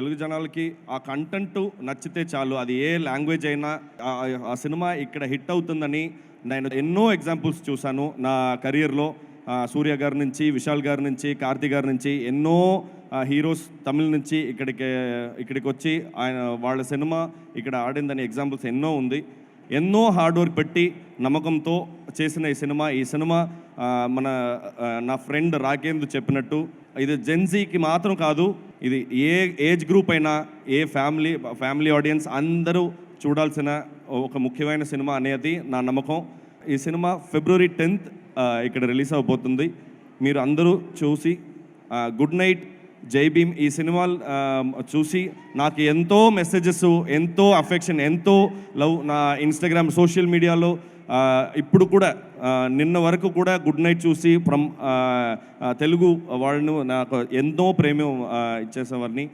తెలుగు జనాలకి ఆ కంటెంట్ నచ్చితే చాలు, అది ఏ లాంగ్వేజ్ అయినా ఆ సినిమా ఇక్కడ హిట్ అవుతుందని నేను ఎన్నో ఎగ్జాంపుల్స్ చూశాను నా కెరియర్లో. సూర్య గారి నుంచి, విశాల్ గారి నుంచి, కార్తీ గారి నుంచి ఎన్నో హీరోస్ తమిళ నుంచి ఇక్కడికి వచ్చి వాళ్ళ సినిమా ఇక్కడ ఆడిందని ఎగ్జాంపుల్స్ ఎన్నో ఉంది. ఎన్నో హార్డ్ వర్క్ పెట్టి నమ్మకంతో చేసిన ఈ సినిమా నా ఫ్రెండ్ రాకేంద్ర చెప్పినట్టు ఇది జెన్జీకి మాత్రం కాదు, ఇది ఏ ఏజ్ గ్రూప్ అయినా, ఏ ఫ్యామిలీ ఆడియన్స్ అందరూ చూడాల్సిన ఒక ముఖ్యమైన సినిమా అనేది నా నమ్మకం. ఈ సినిమా February 10th ఇక్కడ రిలీజ్ అవబోతుంది. మీరు అందరూ చూసి గుడ్ నైట్, జై భీమ్ ఈ సినిమా చూసి నాకు ఎంతో మెసేజెస్, ఎంతో అఫెక్షన్, ఎంతో లవ్ నా ఇన్స్టాగ్రామ్ సోషల్ మీడియాలో ఇప్పుడు కూడా నిన్న వరకు కూడా గుడ్ నైట్ చూసి ఫ్రమ్ తెలుగు వాళ్ళను నాకు ఎంతో ప్రేమ ఇచ్చేసేవారిని.